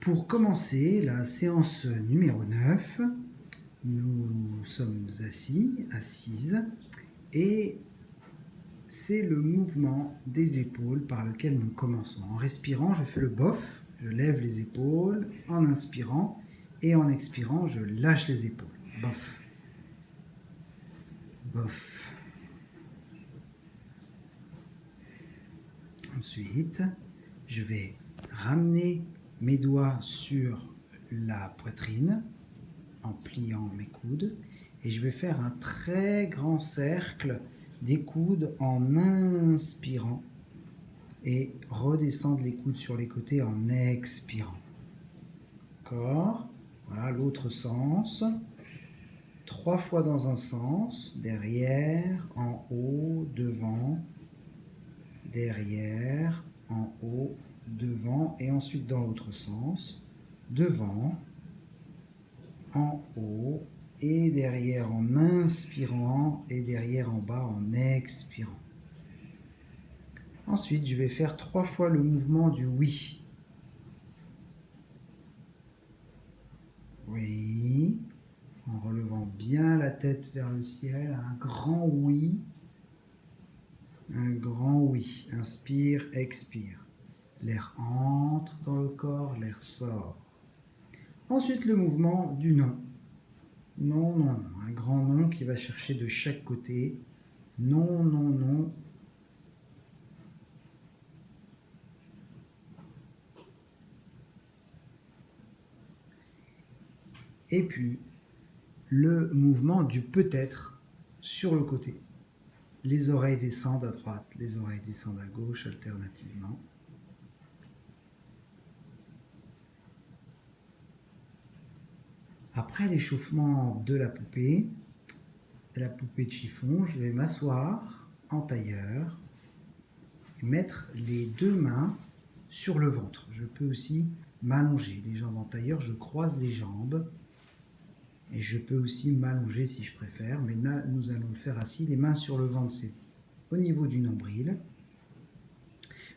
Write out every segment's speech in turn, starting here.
Pour commencer la séance numéro 9, nous sommes assises, et c'est le mouvement des épaules par lequel nous commençons. En respirant, je fais le bof, je lève les épaules en inspirant, et en expirant, je lâche les épaules. Bof, bof. Ensuite, je vais ramener mes doigts sur la poitrine en pliant mes coudes et je vais faire un très grand cercle des coudes en inspirant et redescendre les coudes sur les côtés en expirant. D'accord ? Voilà l'autre sens. 3 fois dans un sens, derrière, en haut, devant, derrière, en haut, devant, et ensuite dans l'autre sens, devant, en haut, et derrière en inspirant, et derrière en bas en expirant. Ensuite, je vais faire 3 fois le mouvement du oui. Oui, en relevant bien la tête vers le ciel, un grand oui. Un grand oui. Inspire, expire. L'air entre dans le corps, l'air sort. Ensuite, le mouvement du non. Non, non, un grand non qui va chercher de chaque côté. Non, non, non. Et puis, le mouvement du peut-être sur le côté. Les oreilles descendent à droite, les oreilles descendent à gauche alternativement. Après l'échauffement de la poupée de chiffon, je vais m'asseoir en tailleur et mettre les 2 mains sur le ventre. Je peux aussi m'allonger les jambes en tailleur, je croise les jambes et je peux aussi m'allonger si je préfère, mais là, nous allons le faire assis, les mains sur le ventre, c'est au niveau du nombril.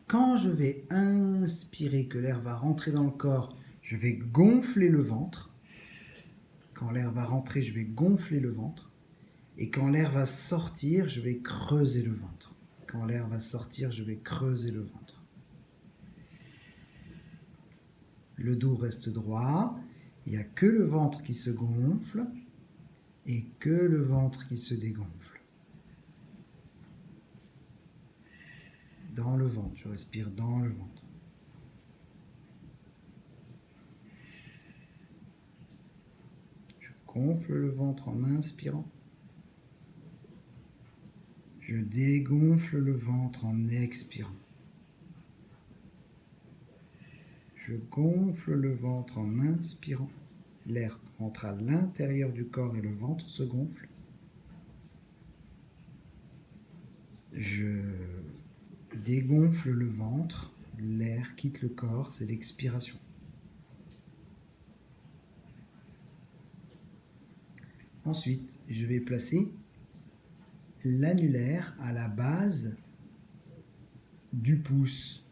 Quand je vais inspirer, que l'air va rentrer dans le corps, je vais gonfler le ventre. Quand l'air va rentrer, je vais gonfler le ventre. Et quand l'air va sortir, je vais creuser le ventre. Quand l'air va sortir, je vais creuser le ventre. Le dos reste droit. Il n'y a que le ventre qui se gonfle et que le ventre qui se dégonfle. Dans le ventre, je respire dans le ventre. Je gonfle le ventre en inspirant. Je dégonfle le ventre en expirant. Je gonfle le ventre en inspirant. L'air rentre à l'intérieur du corps et le ventre se gonfle. Je dégonfle le ventre. L'air quitte le corps, c'est l'expiration. Ensuite, je vais placer l'annulaire à la base du pouce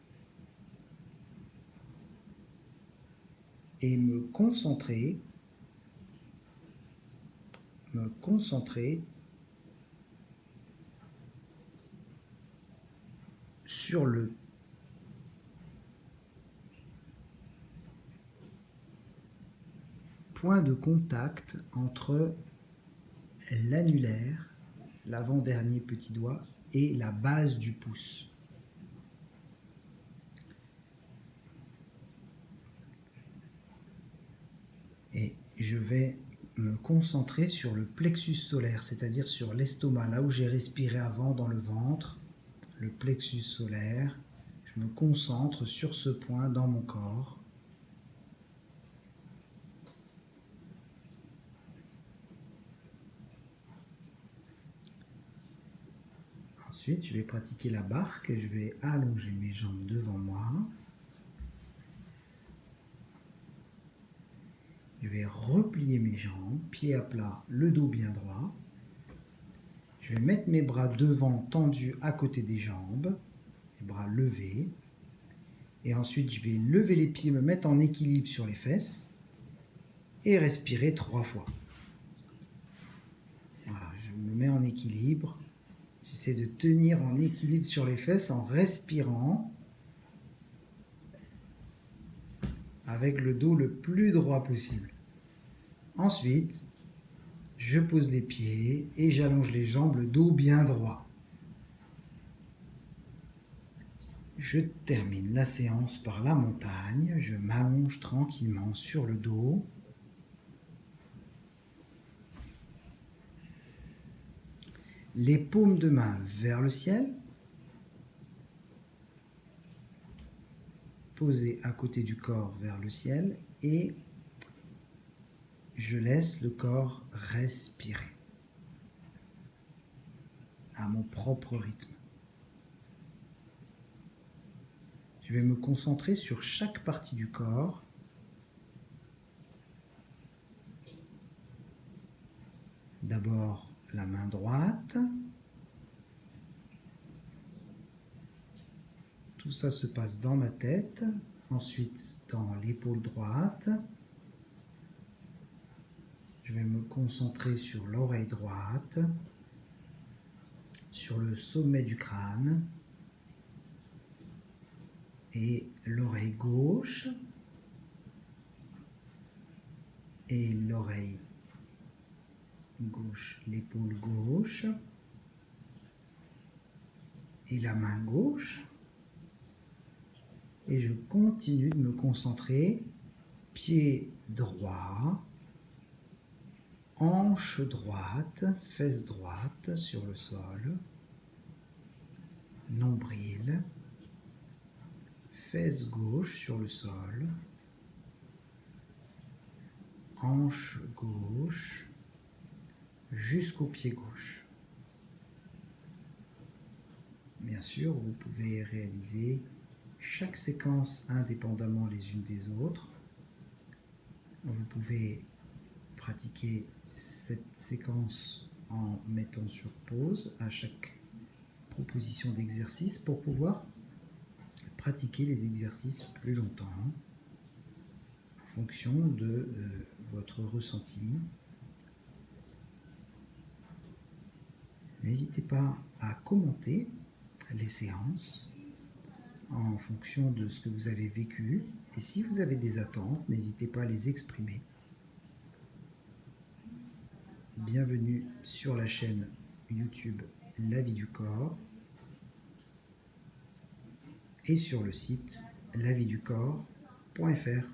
et me concentrer sur le point de contact entre l'annulaire, l'avant-dernier petit doigt, et la base du pouce. Et je vais me concentrer sur le plexus solaire, c'est-à-dire sur l'estomac, là où j'ai respiré avant dans le ventre, le plexus solaire. Je me concentre sur ce point dans mon corps. Ensuite, je vais pratiquer la barque. Je vais allonger mes jambes devant moi. Je vais replier mes jambes, pieds à plat, le dos bien droit. Je vais mettre mes bras devant tendus à côté des jambes, les bras levés. Et ensuite, je vais lever les pieds, me mettre en équilibre sur les fesses et respirer 3 fois. Voilà, je me mets en équilibre. J'essaie de tenir en équilibre sur les fesses en respirant avec le dos le plus droit possible. Ensuite, je pose les pieds et j'allonge les jambes, le dos bien droit. Je termine la séance par la montagne. Je m'allonge tranquillement sur le dos. Les paumes de main vers le ciel. Posées à côté du corps vers le ciel. Et je laisse le corps respirer à mon propre rythme. Je vais me concentrer sur chaque partie du corps. D'abord la main droite. Tout ça se passe dans ma tête. Ensuite dans l'épaule droite. Je vais me concentrer sur l'oreille droite, sur le sommet du crâne et l'oreille gauche et l'oreille gauche, l'épaule gauche et la main gauche. Et je continue de me concentrer, pied droit, hanche droite, fesse droite sur le sol, nombril, fesse gauche sur le sol, hanche gauche, jusqu'au pied gauche. Bien sûr, vous pouvez réaliser chaque séquence indépendamment les unes des autres. Vous pouvez pratiquer cette séquence en mettant sur pause à chaque proposition d'exercice pour pouvoir pratiquer les exercices plus longtemps en fonction de votre ressenti. N'hésitez pas à commenter les séances en fonction de ce que vous avez vécu. Et si vous avez des attentes, n'hésitez pas à les exprimer. Bienvenue sur la chaîne YouTube La Vie du Corps et sur le site laviducorps.fr.